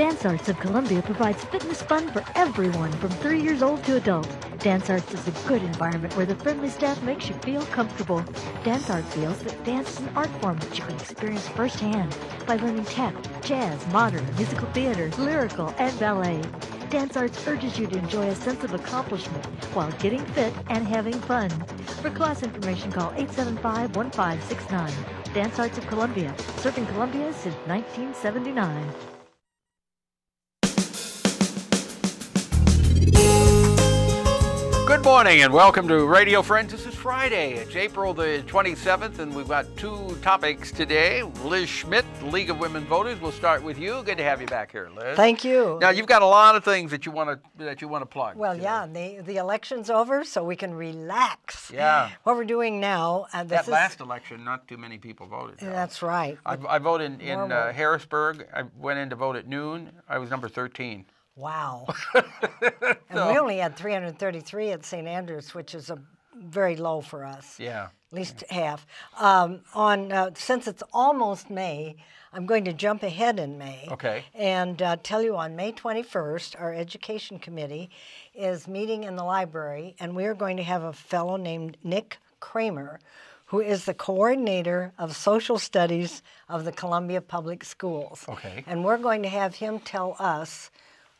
Dance Arts of Columbia provides fitness fun for everyone from 3 years old to adults. Dance Arts is a good environment where the friendly staff makes you feel comfortable. Dance Arts feels that dance is an art form that you can experience firsthand by learning tap, jazz, modern, musical theater, lyrical, and ballet. Dance Arts urges you to enjoy a sense of accomplishment while getting fit and having fun. For class information, call 875-1569. Dance Arts of Columbia, serving Columbia since 1979. Good morning and welcome to Radio Friends. This is Friday. It's April the 27th and we've got two topics today. Liz Schmidt, League of Women Voters. We'll start with you. Good to have you back here, Liz. Thank you. Now you've got a lot of things that you want to plug. Well, today. yeah, the election's over, so we can relax. Yeah. What we're doing now. Last election, not too many people voted. That's right. I voted in Harrisburg. I went in to vote at noon. I was number 13. Wow. And we only had 333 at St. Andrews, which is very low for us. Yeah. At least half. Since it's almost May, I'm going to jump ahead in May. Okay. And tell you on May 21st, our Education Committee is meeting in the library, and we are going to have a fellow named Nick Kramer, who is the coordinator of social studies of the Columbia Public Schools. Okay. And we're going to have him tell us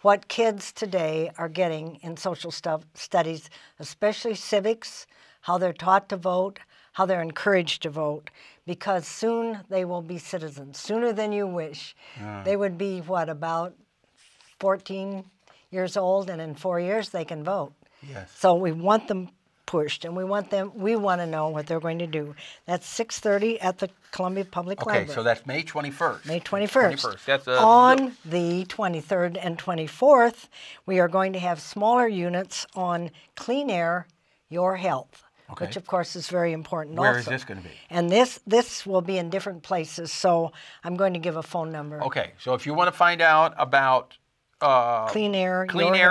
what kids today are getting in social studies, especially civics, how they're taught to vote, how they're encouraged to vote, because soon they will be citizens, sooner than you wish. They would be, about 14 years old, and in 4 years they can vote. Yes. So we want them pushed, and we want to know what they're going to do. That's 6:30 at the Columbia Public Library. Okay, so that's May 21st. May 21st. 21st. That's on the 23rd and 24th, we are going to have smaller units on Clean Air, Your Health, which of course is very important also. Where is this going to be? And this will be in different places, so I'm going to give a phone number. Okay, so if you want to find out about Clean Air,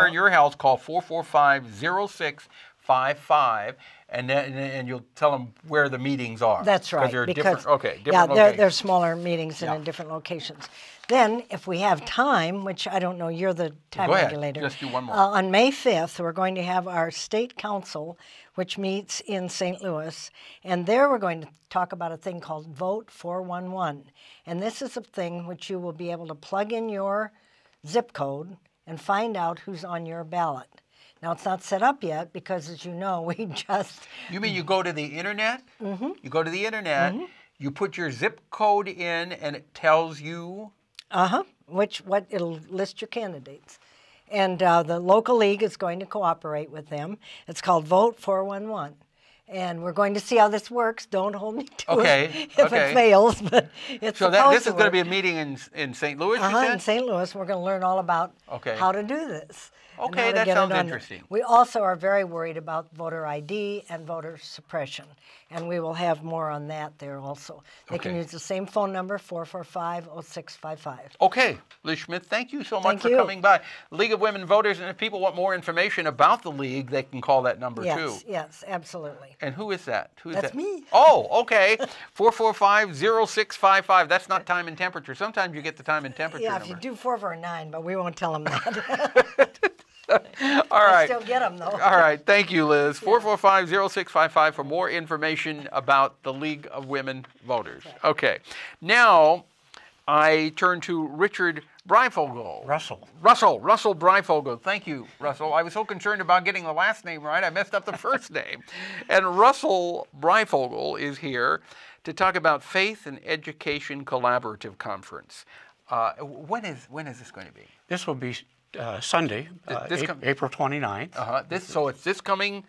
Your Health, call 445-0655, and you'll tell them where the meetings are. That's right. They're because different locations. They're smaller meetings and in different locations. Then, if we have time, which I don't know, you're the time regulator. Go ahead. Just do one more. On May 5th, we're going to have our state council, which meets in St. Louis, and there we're going to talk about a thing called Vote 411. And this is a thing which you will be able to plug in your zip code and find out who's on your ballot. Now, it's not set up yet because, as you know, we just... You mean you go to the Internet? Mm-hmm. You go to the Internet, you put your zip code in, and it tells you... It'll list your candidates. And the local league is going to cooperate with them. It's called Vote 411. And we're going to see how this works. Don't hold me to it if it fails, but it's So this is going to be a meeting in St. Louis, you said? In St. Louis. We're going to learn all about how to do this. Okay, that sounds interesting. We also are very worried about voter ID and voter suppression, and we will have more on that there also. They can use the same phone number, 445-0655. Okay, Liz Schmidt, thank you so much for coming by. League of Women Voters, and if people want more information about the League, they can call that number too. Yes, absolutely. And who is that? That's me. Oh, okay. 445-0655. That's not time and temperature. Sometimes you get the time and temperature number. If you do 449, but we won't tell them that. All right. I still get them, though. All right. Thank you, Liz. 445-0655 for more information about the League of Women Voters. Okay. Now, I turn to Richard Breyfogle. Russell Breyfogle. Thank you, Russell. I was so concerned about getting the last name right, I messed up the first name. And Russell Breyfogle is here to talk about Faith and Education Collaborative Conference. When is this going to be? This will be Sunday, April 29th. So it's this coming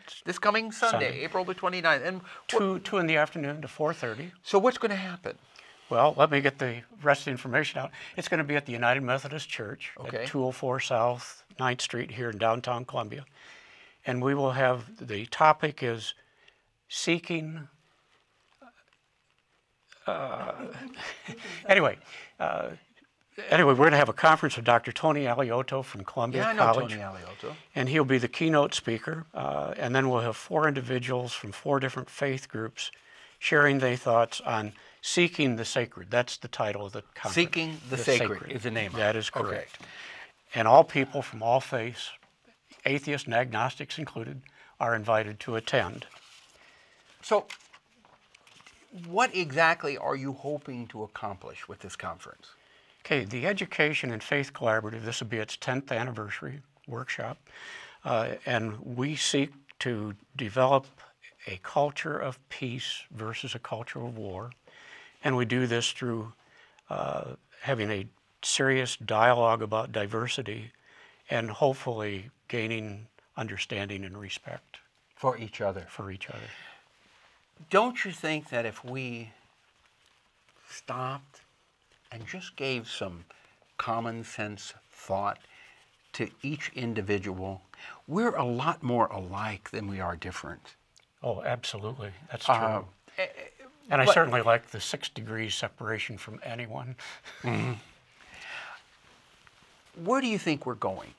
Sunday, April the 29th. And 2 in the afternoon to 4:30. So what's going to happen? Well, let me get the rest of the information out. It's going to be at the United Methodist Church at 204 South 9th Street here in downtown Columbia. And we will have, the topic is seeking, anyway, we're going to have a conference with Dr. Tony Alioto from Columbia College. I know Tony Alioto. And he'll be the keynote speaker. And then we'll have 4 individuals from 4 different faith groups sharing their thoughts on Seeking the Sacred. That's the title of the conference. Seeking the Sacred is the name of it. That is correct. Okay. And all people from all faiths, atheists and agnostics included, are invited to attend. So, what exactly are you hoping to accomplish with this conference? Okay, the Education and Faith Collaborative, this will be its 10th anniversary workshop, and we seek to develop a culture of peace versus a culture of war, and we do this through having a serious dialogue about diversity and hopefully gaining understanding and respect. For each other. For each other. Don't you think that if we stopped and just gave some common sense thought to each individual, we're a lot more alike than we are different? Oh, absolutely. That's true. And I certainly like the 6 degrees separation from anyone. Mm-hmm. Where do you think we're going?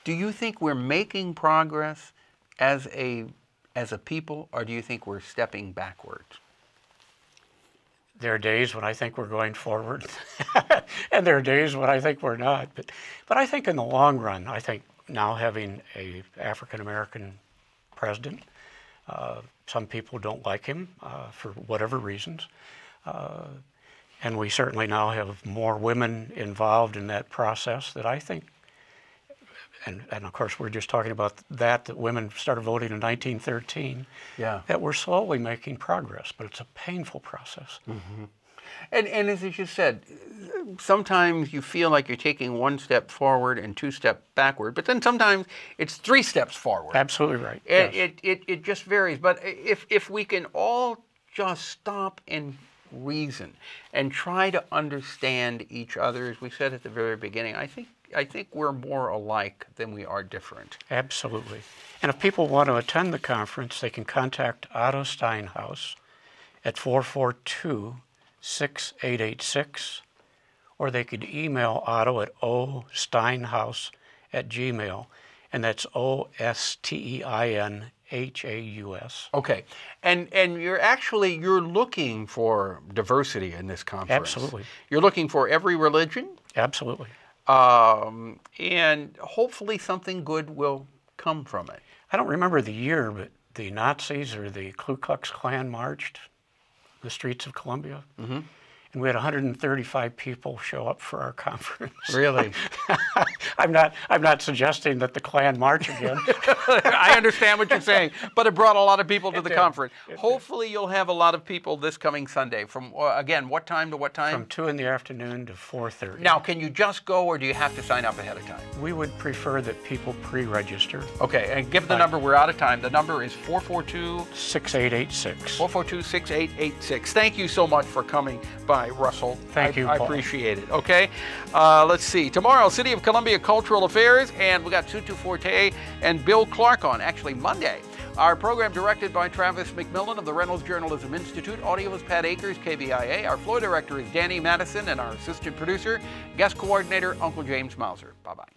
Do you think we're making progress as a people, or do you think we're stepping backwards? There are days when I think we're going forward, and there are days when I think we're not. But I think in the long run, I think now having an African-American president, some people don't like him for whatever reasons, and we certainly now have more women involved in that process that I think, and of course we're just talking about that women started voting in 1913, yeah, that we're slowly making progress, but it's a painful process. Mm-hmm. And as you said, sometimes you feel like you're taking 1 step forward and 2 steps backward, but then sometimes it's 3 steps forward. Absolutely right. Yes. It just varies. But if we can all just stop and reason and try to understand each other, as we said at the very beginning, I think we're more alike than we are different. Absolutely. And if people want to attend the conference, they can contact Otto Steinhaus at 442-6886, or they could email Otto at osteinhaus@gmail.com, and that's OSTEINHAUS. Okay, and you're looking for diversity in this conference. Absolutely. You're looking for every religion. Absolutely. And hopefully something good will come from it. I don't remember the year, but the Nazis or the Ku Klux Klan marched the streets of Columbia. Mm-hmm. And we had 135 people show up for our conference. Really? I'm not suggesting that the Klan march again. I understand what you're saying, but it brought a lot of people to the conference. Hopefully you'll have a lot of people this coming Sunday. From, again, what time to what time? From 2 in the afternoon to 4:30. Now, can you just go, or do you have to sign up ahead of time? We would prefer that people pre-register. Okay, and give the number. We're out of time. The number is 442-6886. 442-6886. Thank you so much for coming by, Russell. Thank you, I Paul. appreciate it. Okay, let's see. Tomorrow, City of Columbia Cultural Affairs, and we got Tutu Forte and Bill Clark on. Actually, Monday. Our program directed by Travis McMillen of the Reynolds Journalism Institute. Audio is Pat Akers, KBIA. Our floor director is Danny Matteson, and our assistant producer, guest coordinator, Uncle James Mauser. Bye-bye.